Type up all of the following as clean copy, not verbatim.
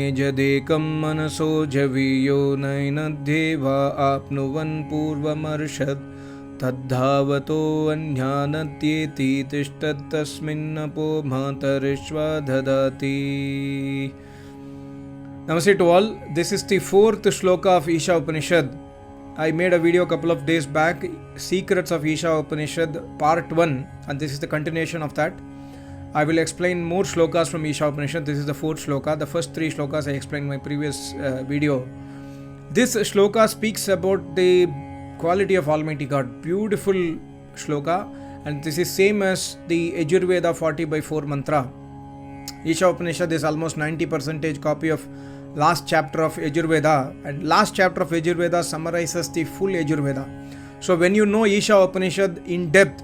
अनेजदेकं मनसो जवीयो नैनद्येवा आप्नुवन् पूर्वमर्षत् तद्धावतो अन्यानत्येति तिष्ठत्तस्मिन्नपो मातरिश्वा ददाति. Namaste to all. This is the fourth shloka of Isha Upanishad. I made a video a couple of days back, Secrets of Isha Upanishad part 1, and this is the continuation of that. I will explain more shlokas from Isha Upanishad. This is the fourth shloka. The first three shlokas I explained in my previous video. This shloka speaks about the quality of Almighty God. Beautiful shloka, and this is same as the Yajurveda 40/4 mantra. Isha Upanishad is almost 90% copy of last chapter of Yajurveda, and last chapter of Yajurveda summarizes the full Yajurveda. So when you know Isha Upanishad in depth,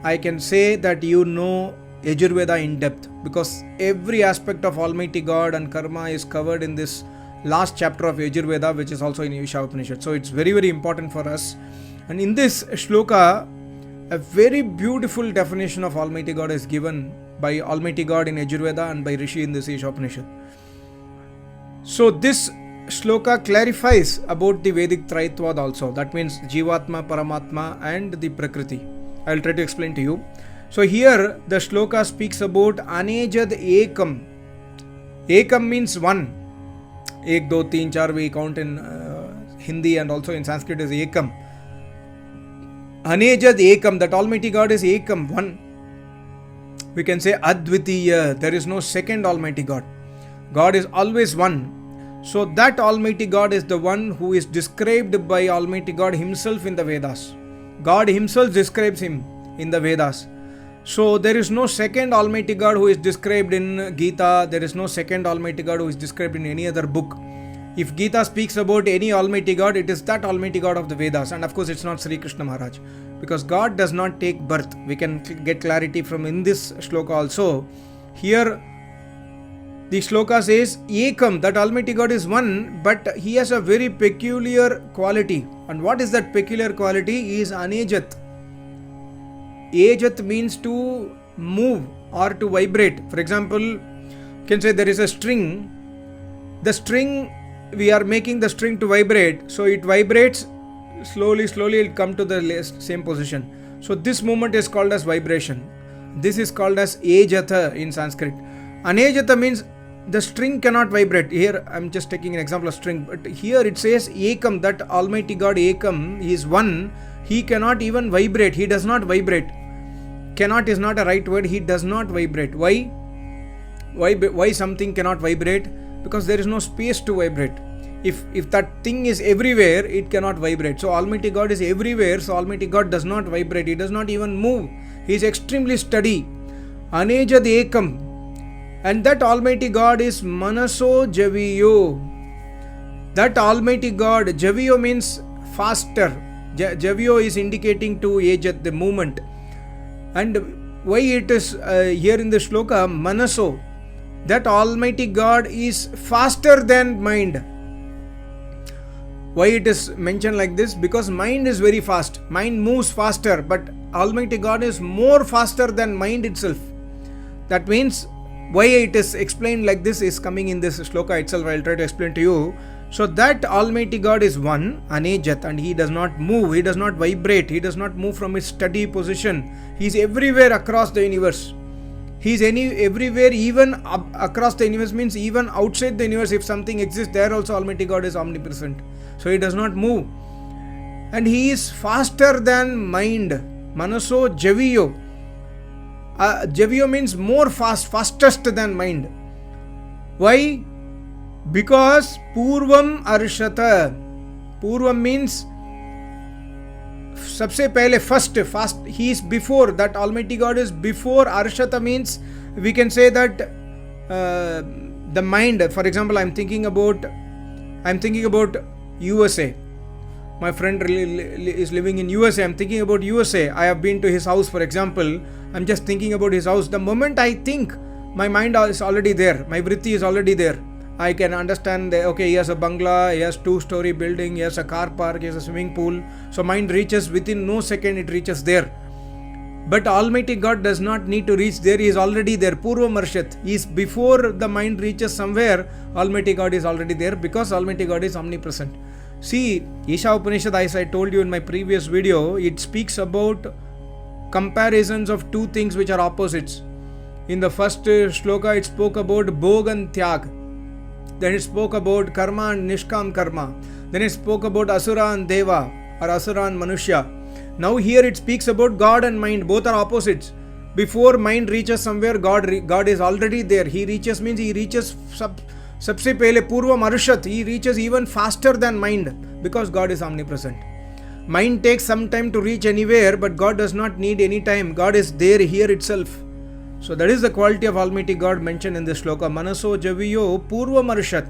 I can say that you know Yajurveda in depth, because every aspect of Almighty God and karma is covered in this last chapter of Yajurveda, which is also in Isha Upanishad. So it's very, very important for us. And in this shloka, a very beautiful definition of Almighty God is given by Almighty God in Yajurveda and by Rishi in this Isha Upanishad. So this shloka clarifies about the Vedic Traitvad also. That means Jivatma, Paramatma and the Prakriti. I will try to explain to you. So here the shloka speaks about Anejad Ekam. Ekam means one. Ek, do, teen, char we count in Hindi, and also in Sanskrit is Ekam. Anejad Ekam, that Almighty God is Ekam, one. We can say Advitiya, there is no second Almighty God. God is always one. So that Almighty God is the one who is described by Almighty God Himself in the Vedas. God Himself describes Him in the Vedas. So there is no second Almighty God who is described in Gita. There is no second Almighty God who is described in any other book. If Gita speaks about any Almighty God, it is that Almighty God of the Vedas. And of course it's not Sri Krishna Maharaj, because God does not take birth. We can get clarity from in this shloka also. Here the shloka says Ekam, that Almighty God is one, but He has a very peculiar quality. And what is that peculiar quality? He is Anejat. Ejat means to move or to vibrate. For example, you can say there is a string. The string, we are making the string to vibrate. So it vibrates slowly, it will come to the same position. So this movement is called as vibration. This is called as Ejata in Sanskrit. Anejata means the string cannot vibrate. Here I am just taking an example of string, but here it says Ekam, that Almighty God Ekam, He is one. He cannot even vibrate. He does not vibrate. Cannot is not a right word. He does not vibrate. Why? Why something cannot vibrate? Because there is no space to vibrate. If that thing is everywhere, it cannot vibrate. So Almighty God is everywhere. So Almighty God does not vibrate. He does not even move. He is extremely steady. Anejad Ekam. And that Almighty God is Manaso Javiyo. That Almighty God, Javiyo means faster. Javiyo is indicating to Ejat, the movement. And why it is here in the shloka, Manaso, that Almighty God is faster than mind. Why it is mentioned like this? Because mind is very fast. Mind moves faster, but Almighty God is more faster than mind itself. That means why it is explained like this is coming in this shloka itself. I will try to explain to you. So that Almighty God is one, Anejat, and He does not move, He does not vibrate, He does not move from His steady position. He is everywhere across the universe. He is everywhere, even across the universe means even outside the universe. If something exists, there also Almighty God is omnipresent. So He does not move. And He is faster than mind. Manaso Javiyo. Javiyo means more fastest than mind. Why? Because Purvam Arshata. Purvam means सबसे पहले first, He is before. That Almighty God is before. Arshata means we can say that the mind. For example, I'm thinking about USA. My friend is living in USA. I'm thinking about USA. I have been to his house, for example. I'm just thinking about his house. The moment I think, my mind is already there. My vritti is already there. I can understand that, okay, he has a bungalow, he has 2-story building, he has a car park, he has a swimming pool. So mind reaches within no second, it reaches there. But Almighty God does not need to reach there. He is already there. Purva Marshat. He is before the mind reaches somewhere. Almighty God is already there because Almighty God is omnipresent. See, Isha Upanishad, as I told you in my previous video, it speaks about comparisons of two things which are opposites. In the first shloka, it spoke about Bhog and Tyag. Then it spoke about Karma and Nishkam Karma. Then it spoke about Asura and Deva, or Asura and Manushya. Now here it speaks about God and mind. Both are opposites. Before mind reaches somewhere, God is already there. He reaches means he reaches sabse pehle Purva Marushat. He reaches even faster than mind because God is omnipresent. Mind takes some time to reach anywhere, but God does not need any time. God is there here itself. So that is the quality of Almighty God mentioned in this shloka. Manaso Javiyo Purva Marushat.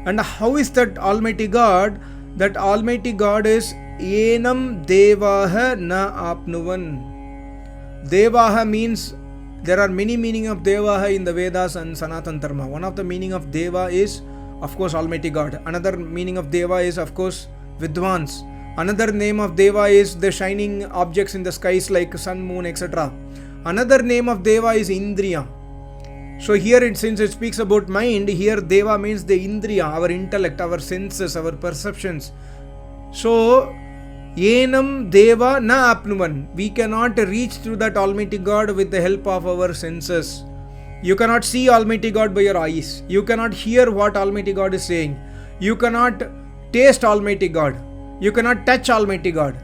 And how is that Almighty God? That Almighty God is Enam Devaha Na Apnuvan. Devaha means there are many meaning of Devaha in the Vedas and Sanatan Dharma. One of the meaning of Deva is, of course, Almighty God. Another meaning of Deva is, of course, Vidwans. Another name of Deva is the shining objects in the skies like sun, moon, etc. Another name of Deva is Indriya. So here, since it speaks about mind, here Deva means the Indriya, our intellect, our senses, our perceptions. So, Enam Deva Na Apnuvan. We cannot reach to that Almighty God with the help of our senses. You cannot see Almighty God by your eyes. You cannot hear what Almighty God is saying. You cannot taste Almighty God. You cannot touch Almighty God.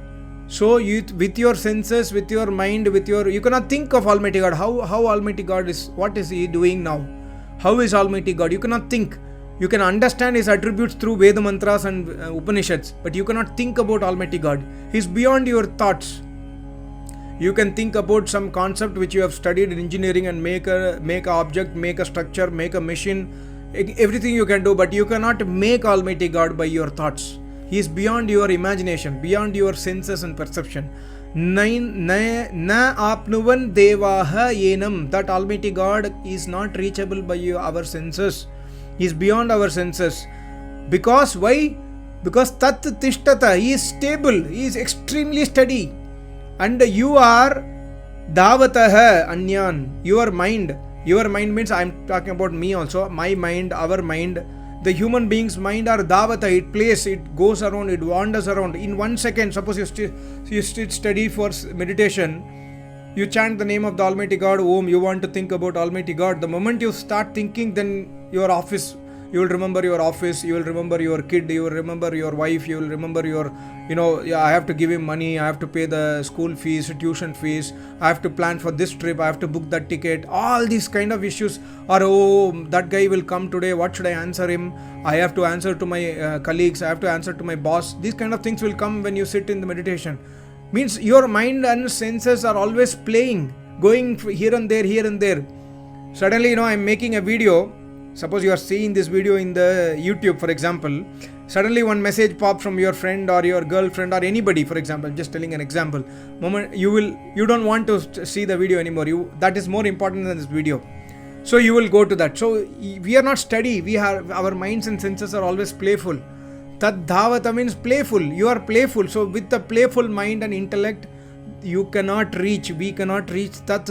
So, with your senses, with your mind, you cannot think of Almighty God. How Almighty God is, what is He doing now? How is Almighty God? You cannot think. You can understand His attributes through Veda mantras and Upanishads, but you cannot think about Almighty God. He is beyond your thoughts. You can think about some concept which you have studied in engineering and make a object, make a structure, make a machine, everything you can do, but you cannot make Almighty God by your thoughts. He is beyond your imagination, beyond your senses and perception. Na apnuvan devaha yenam. That Almighty God is not reachable by our senses. He is beyond our senses. Because why? Because tat tishtata. He is stable. He is extremely steady. And you are davataha anyan. Your mind. Your mind means I am talking about me also. My mind, our mind. The human being's mind are davata. It plays, it goes around, it wanders around. In 1 second, suppose you sit steady for meditation, you chant the name of the Almighty God, Om, you want to think about Almighty God. The moment you start thinking, then your office, you will remember your office, you will remember your kid, you will remember your wife, you will remember your, I have to give him money, I have to pay the school fees, tuition fees, I have to plan for this trip, I have to book that ticket. All these kind of issues are, that guy will come today, what should I answer him? I have to answer to my colleagues, I have to answer to my boss. These kind of things will come when you sit in the meditation. Means your mind and senses are always playing, going here and there. Suddenly, I'm making a video. Suppose you are seeing this video in the YouTube, for example. Suddenly one message pops from your friend or your girlfriend or anybody, for example. Just telling an example. Moment you don't want to see the video anymore. That is more important than this video. So you will go to that. So we are not steady. Our minds and senses are always playful. Tad dhavata means playful. You are playful. So with the playful mind and intellect, we cannot reach tat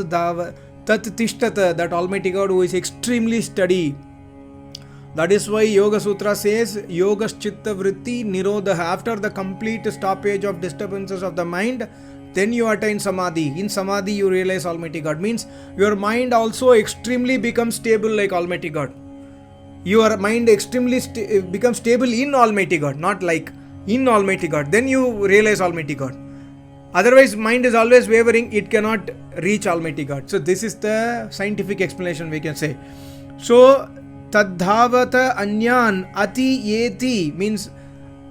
tishtata, that Almighty God who is extremely steady. That is why Yoga Sutra says, Yogas Chitta Vritti Nirodha. After the complete stoppage of disturbances of the mind, then you attain Samadhi. In Samadhi, you realize Almighty God. Means your mind also extremely becomes stable like Almighty God. Your mind extremely becomes stable in Almighty God, not like in Almighty God. Then you realize Almighty God. Otherwise, mind is always wavering. It cannot reach Almighty God. So this is the scientific explanation we can say. So, Tadhavata Anyan Ati Yeti means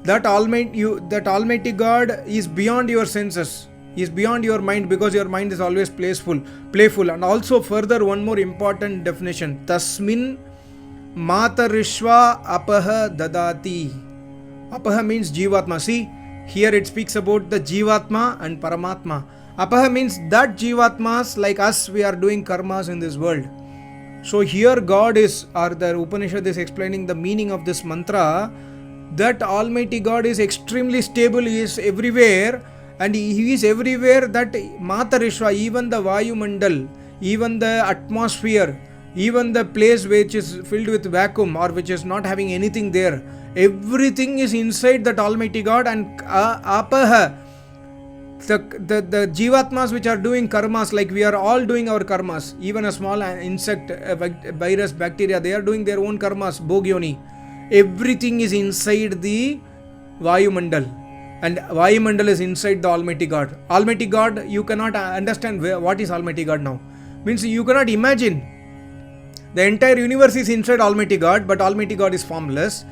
that Almighty God is beyond your senses. He is beyond your mind because your mind is always playful. And also further one more important definition. Tasmin Matarishva Apaha Dadati. Apaha means Jivatma. See, here it speaks about the Jivatma and Paramatma. Apaha means that Jivatmas like us, we are doing karmas in this world. So here God is, or the Upanishad is explaining the meaning of this mantra, that Almighty God is extremely stable, He is everywhere, and he is everywhere. That Matarishwa, even the Vayu Mandal, even the atmosphere, even the place which is filled with vacuum or which is not having anything there, everything is inside that Almighty God. And apaha, the jivatmas which are doing karmas, like we are all doing our karmas, even a small insect, virus, bacteria, they are doing their own karmas, bogyoni. Everything is inside the Vayu Mandal, and Vayu Mandal is inside the Almighty God. Almighty God, you cannot understand what is Almighty God now. Means you cannot imagine. The entire universe is inside Almighty God, but Almighty God is formless,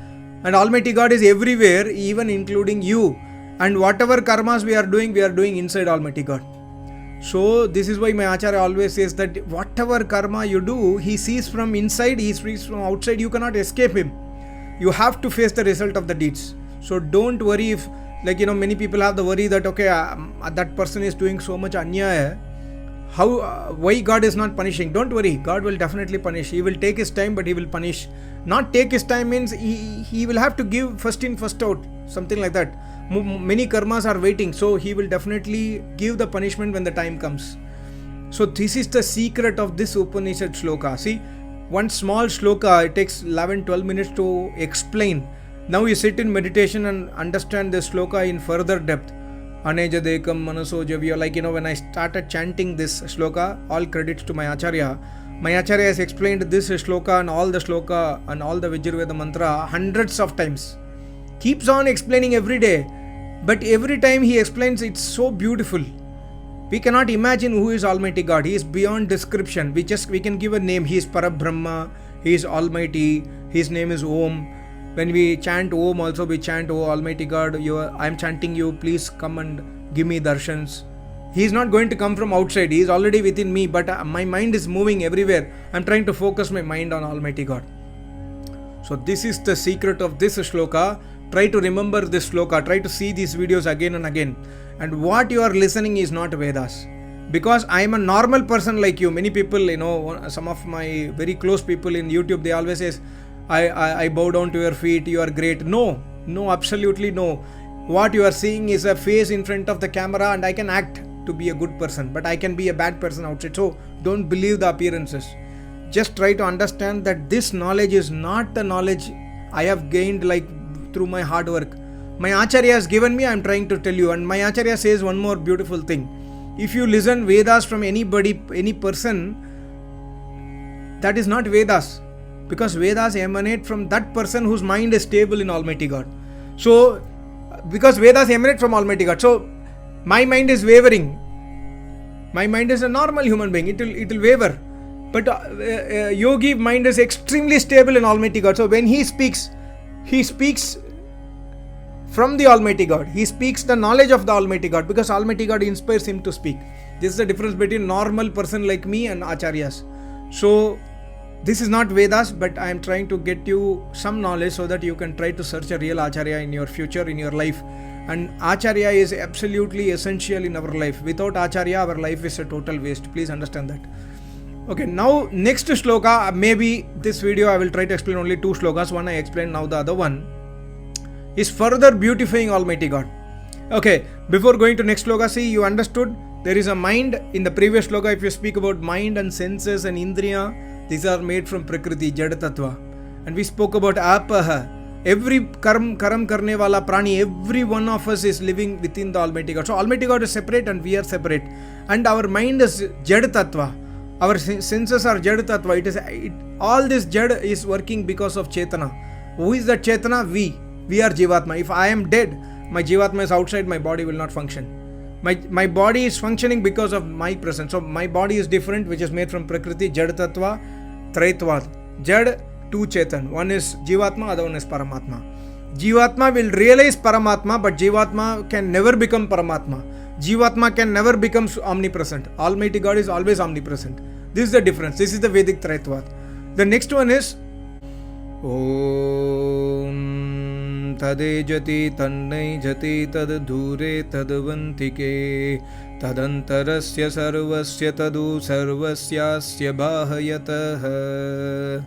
and Almighty God is everywhere, even including you. And whatever karmas we are doing inside Almighty God. So this is why my Acharya always says that whatever karma you do, he sees from inside, he sees from outside. You cannot escape him. You have to face the result of the deeds. So don't worry if, many people have the worry that that person is doing so much anyaya. Why God is not punishing? Don't worry, God will definitely punish. He will take his time, but he will punish. Not take his time means he will have to give first in, first out, something like that. Many karmas are waiting, so he will definitely give the punishment when the time comes. So this is the secret of this Upanishad shloka. See, one small shloka, it takes 11-12 minutes to explain. Now you sit in meditation and understand this shloka in further depth. Anejadekam manaso javya. When I started chanting this shloka, all credits to my Acharya. My Acharya has explained this shloka and all the shloka and all the Vajraveda mantra hundreds of times. Keeps on explaining every day. But every time he explains, it's so beautiful. We cannot imagine who is Almighty God. He is beyond description. We can give a name. He is Parabrahma. He is Almighty. His name is Om. When we chant Om also, we chant, Oh Almighty God, I am chanting you, please come and give me darshans. He is not going to come from outside. He is already within me, but my mind is moving everywhere. I am trying to focus my mind on Almighty God. So this is the secret of this shloka. Try to remember this shloka. Try to see these videos again and again. And what you are listening is not Vedas. Because I am a normal person like you. Many people, some of my very close people in YouTube, they always say, I bow down to your feet, you are great. No, absolutely no. What you are seeing is a face in front of the camera, and I can act to be a good person, but I can be a bad person outside. So don't believe the appearances. Just try to understand that this knowledge is not the knowledge I have gained through my hard work. My Acharya has given me, I am trying to tell you. And my Acharya says one more beautiful thing. If you listen Vedas from anybody, any person, that is not Vedas. Because Vedas emanate from that person whose mind is stable in Almighty God. So, because Vedas emanate from Almighty God. So, my mind is wavering. My mind is a normal human being. It will waver. But yogi mind is extremely stable in Almighty God. So, when he speaks from the Almighty God. He speaks the knowledge of the Almighty God, because Almighty God inspires him to speak. This is the difference between normal person like me and Acharyas. So, this is not Vedas, but I am trying to get you some knowledge so that you can try to search a real Acharya in your future, in your life. And Acharya is absolutely essential in our life. Without Acharya, our life is a total waste. Please understand that. Okay, now next shloka, maybe this video I will try to explain only 2 shlokas. One I explained, now the other one is further beautifying Almighty God. Okay, before going to next shloka, see, you understood there is a mind. In the previous shloka, if you speak about mind and senses and indriya, these are made from Prakriti, Jada Tattva. And we spoke about Apaha. Every karam karne wala prani, every one of us is living within the Almighty God. So Almighty God is separate and we are separate. And our mind is Jada Tattva. Our senses are Jada Tattva. All this Jada is working because of Chetana. Who is that Chetana? We are Jivatma. If I am dead, my Jivatma is outside, my body will not function. My body is functioning because of my presence. So my body is different, which is made from Prakriti, Jada Tattva, Traitvad. Jad, 2 Chetan. One is Jivatma, other one is Paramatma. Jivatma will realize Paramatma, but Jivatma can never become Paramatma. Jivatma can never become omnipresent. Almighty God is always omnipresent. This is the difference. This is the Vedic Traitvad. The next one is Om Tadejati Tannai Jati Tad Dhure Tadvantike Tadantarasya Sarvasya Tadu Sarvasyasya Bahayatah.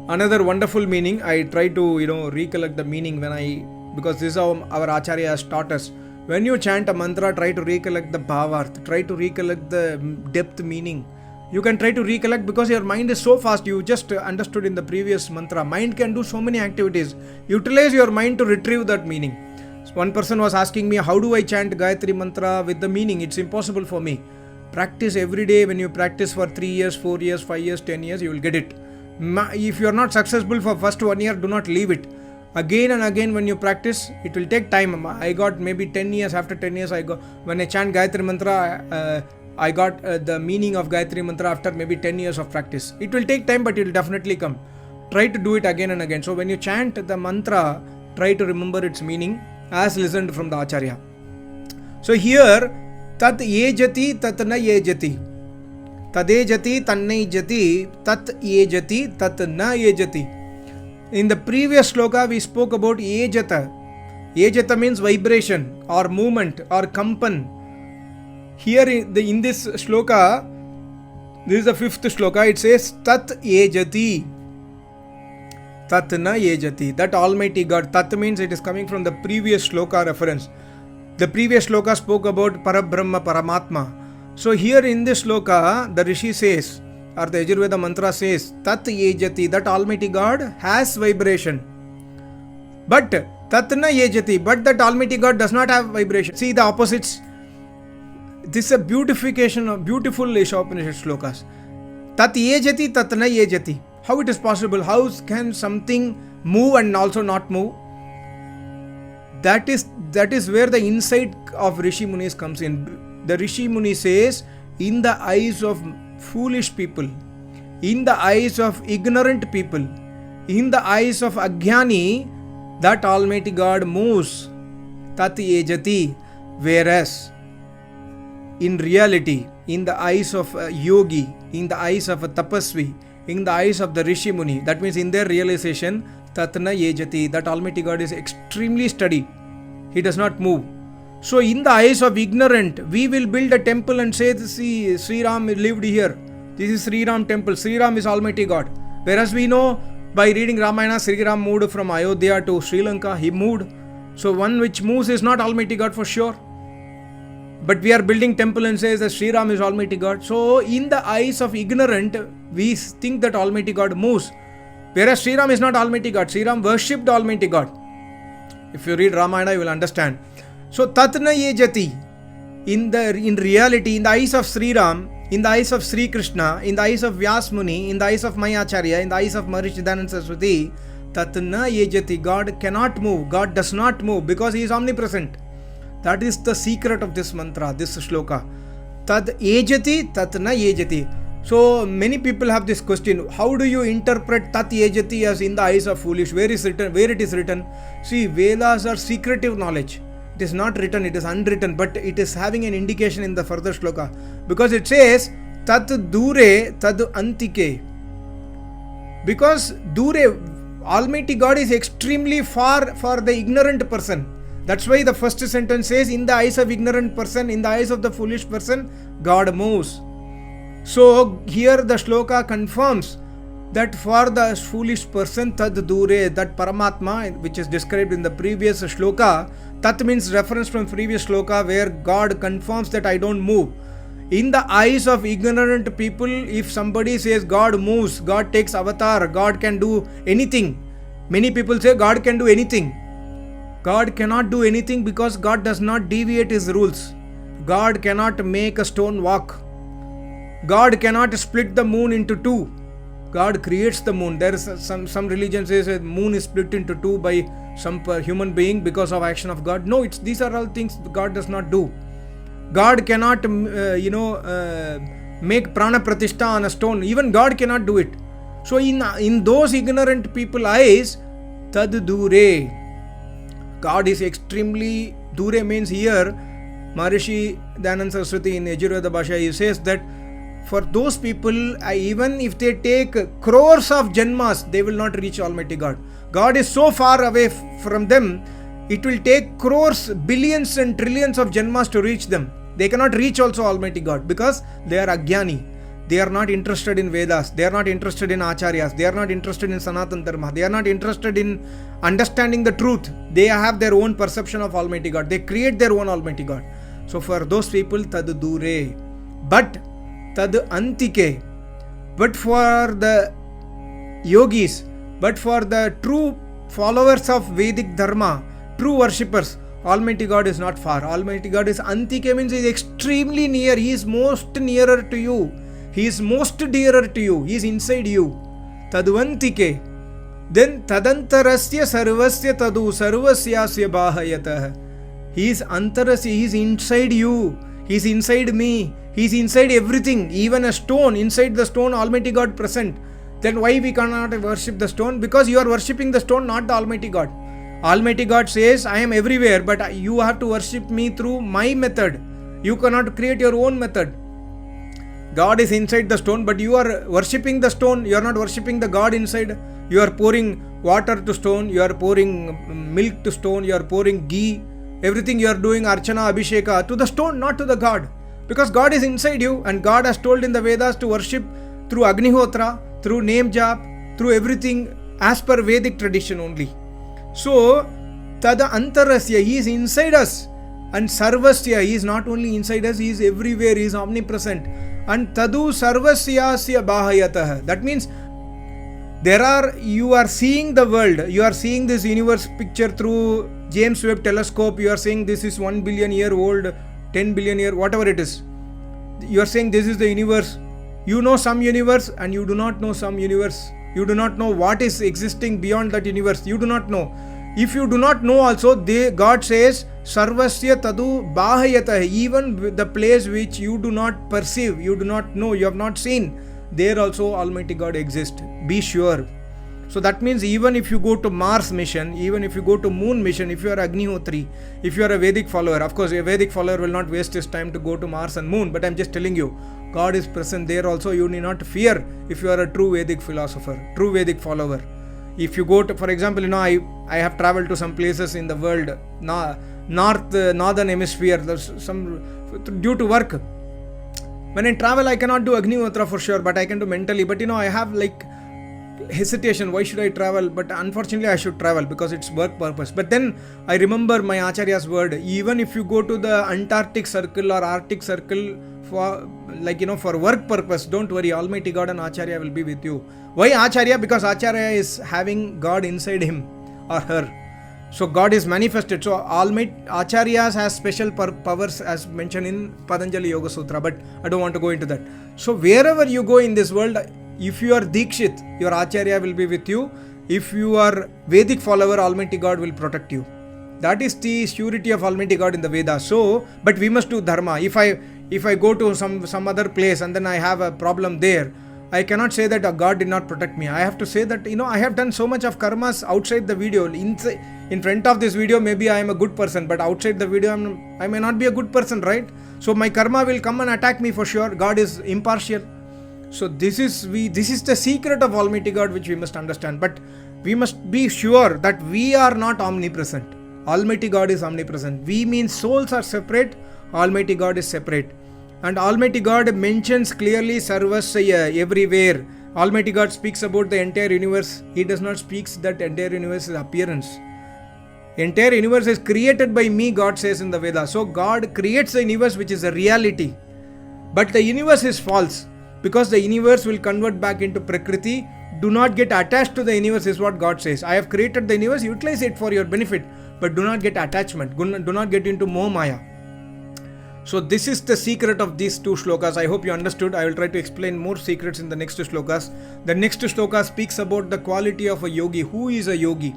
Another wonderful meaning. I try to recollect the meaning because this is how our Acharya has taught us. When you chant a mantra, try to recollect the bhavarth, try to recollect the depth meaning. You can try to recollect because your mind is so fast. You just understood in the previous mantra. Mind can do so many activities. Utilize your mind to retrieve that meaning. One person was asking me, how do I chant Gayatri mantra with the meaning? It's impossible for me. Practice every day. When you practice for 3 years, 4 years, 5 years, 10 years, you will get it. If you are not successful for first 1 year, do not leave it. Again and again when you practice, it will take time. I got maybe 10 years. After 10 years, when I chant Gayatri mantra, I got the meaning of Gayatri mantra after maybe 10 years of practice. It will take time, but it will definitely come. Try to do it again and again. So when you chant the mantra, try to remember its meaning as listened from the Acharya. So here, tat yejati tat na yejati. Tadejati tannai jati tat yejati tat na yejati. In the previous shloka, we spoke about yejata. Yejata means vibration or movement or kampan. Here in this shloka, this is the 5th shloka, it says tat yejati. Tat na yejati. That Almighty God. Tat means it is coming from the previous shloka reference. The previous shloka spoke about Parabrahma, Paramatma. So here in this shloka, the Rishi says, or the Yajurveda mantra says, tat yejati. That Almighty God has vibration. But tat na yejati. But that Almighty God does not have vibration. See the opposites. This is a beautification of beautiful Isha Upanishad shlokas. Tat yejati tat na yejati. How it is possible? How can something move and also not move? That is where the insight of Rishi Munis comes in. The Rishi Muni says, in the eyes of foolish people, in the eyes of ignorant people, in the eyes of Ajnani, that Almighty God moves. Tat yejati. Whereas in reality, in the eyes of a yogi, in the eyes of a tapasvi, in the eyes of the Rishi Muni, that means in their realization, tatna yejati, that Almighty God is extremely steady. He does not move. So in the eyes of ignorant, we will build a temple and say, see, Sri Ram lived here. This is Sri Ram temple. Sri Ram is Almighty God. Whereas we know by reading Ramayana, Sri Ram moved from Ayodhya to Sri Lanka. He moved. So one which moves is not Almighty God for sure. But we are building temple and says that Sri Ram is Almighty God. So in the eyes of ignorant, we think that Almighty God moves. Whereas Sri Ram is not Almighty God. Sri Ram worshipped Almighty God. If you read Ramayana, you will understand. So tatna yejati. In reality, in the eyes of Sri Ram, in the eyes of Sri Krishna, in the eyes of Vyas Muni, in the eyes of my Acharya, in the eyes of Maharishi Dayananda Saraswati, tatna yejati. God cannot move. God does not move because He is omnipresent. That is the secret of this mantra, this shloka. Tad yejati, tatna yejati. So many people have this question: how do you interpret tat yejati as in the eyes of foolish? Where it is written? See, Vedas are secretive knowledge. It is not written, it is unwritten, but it is having an indication in the further shloka. Because it says, tat dure tad antike. Because dure, Almighty God is extremely far for the ignorant person. That's why the first sentence says, in the eyes of ignorant person, in the eyes of the foolish person, God moves. So here the shloka confirms that for the foolish person, tad dure, that Paramatma, which is described in the previous shloka, tat means reference from previous shloka where God confirms that I don't move. In the eyes of ignorant people, if somebody says God moves, God takes avatar, God can do anything. Many people say God can do anything. God cannot do anything because God does not deviate His rules. God cannot make a stone walk. God cannot split the moon into two. God creates the moon. There is some religion says the moon is split into two by some human being because of action of God. No, these are all things God does not do. God cannot, make prana pratishtha on a stone. Even God cannot do it. So in those ignorant people eyes, tad dure. God is extremely, dure means here, Maharishi Dayananda Saraswati in Yajurveda Bhasha, he says that for those people, even if they take crores of janmas, they will not reach Almighty God. God is so far away from them, it will take crores, billions and trillions of janmas to reach them. They cannot reach also Almighty God because they are Ajnani. They are not interested in Vedas. They are not interested in Acharyas. They are not interested in Sanatana Dharma. They are not interested in understanding the truth. They have their own perception of Almighty God. They create their own Almighty God. So for those people, tad dure. But tad antike. But for the yogis, but for the true followers of Vedic Dharma, true worshippers, Almighty God is not far. Almighty God is antike, means He is extremely near. He is most nearer to you. He is most dearer to you. He is inside you. Tadvantike. Then tadantarasya sarvasya tadu sarvasyasya bahayatah. He is antarasya. He is inside you. He is inside me. He is inside everything. Even a stone. Inside the stone, Almighty God present. Then why we cannot worship the stone? Because you are worshipping the stone, not the Almighty God. Almighty God says, I am everywhere, but you have to worship me through my method. You cannot create your own method. God is inside the stone, but you are worshipping the stone. You are not worshipping the God inside. You are pouring water to stone. You are pouring milk to stone. You are pouring ghee. Everything you are doing, Archana, Abhisheka, to the stone, not to the God. Because God is inside you, and God has told in the Vedas to worship through Agnihotra, through name jap, through everything as per Vedic tradition only. So, Tada Antarasya, He is inside us. And Sarvasya, He is not only inside us, He is everywhere, He is omnipresent. And Tadu Sarvasyasya Bahayatah. That means you are seeing the world, you are seeing this universe picture through James Webb telescope, you are saying this is 1 billion year old, 10 billion year, whatever it is. You are saying this is the universe. You know some universe and you do not know some universe. You do not know what is existing beyond that universe. You do not know. If you do not know also, God says, Sarvasya Tadu Bahayatah, even the place which you do not perceive, you do not know, you have not seen, there also Almighty God exists. Be sure. So that means even if you go to Mars mission, even if you go to Moon mission, if you are Agnihotri, if you are a Vedic follower, of course a Vedic follower will not waste his time to go to Mars and Moon, but I am just telling you, God is present there also. You need not fear if you are a true Vedic philosopher, true Vedic follower. If you go to, for example, I have traveled to some places in the world, northern hemisphere, due to work. When I travel, I cannot do Agnihotra for sure, but I can do mentally. But I have like hesitation, why should I travel? But unfortunately I should travel because it's work purpose. But then I remember my Acharya's word, even if you go to the Antarctic circle or Arctic circle for work purpose, don't worry, Almighty God and Acharya will be with you. Why Acharya? Because Acharya is having God inside him or her. So God is manifested. So Almighty Acharyas has special powers as mentioned in Patanjali Yoga Sutra, but I don't want to go into that. So wherever you go in this world, if you are Dikshit, your Acharya will be with you. If you are Vedic follower, Almighty God will protect you. That is the surety of Almighty God in the Vedas. So, but we must do dharma. If I go to some other place and then I have a problem there, I cannot say that God did not protect me. I have to say that, I have done so much of karmas outside the video. In front of this video, maybe I am a good person, but outside the video, I may not be a good person, right? So my karma will come and attack me for sure. God is impartial. So this is the secret of Almighty God which we must understand. But we must be sure that we are not omnipresent. Almighty God is omnipresent. We mean souls are separate. Almighty God is separate. And Almighty God mentions clearly Sarvasya everywhere. Almighty God speaks about the entire universe. He does not speak that entire universe's appearance. Entire universe is created by me, God says in the Vedas. So God creates the universe which is a reality. But the universe is false. Because the universe will convert back into Prakriti. Do not get attached to the universe is what God says. I have created the universe, utilize it for your benefit. But do not get attachment. Do not get into Moh Maya. So this is the secret of these two shlokas. I hope you understood. I will try to explain more secrets in the next shlokas. The next shloka speaks about the quality of a yogi. Who is a yogi?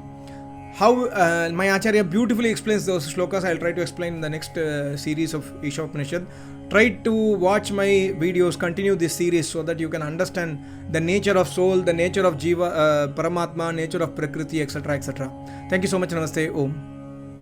How my Acharya beautifully explains those shlokas. I will try to explain in the next series of Isha Upanishad. Try to watch my videos, continue this series so that you can understand the nature of soul, the nature of Jiva, Paramatma, nature of Prakriti, etc. etc. Thank you so much. Namaste. Om.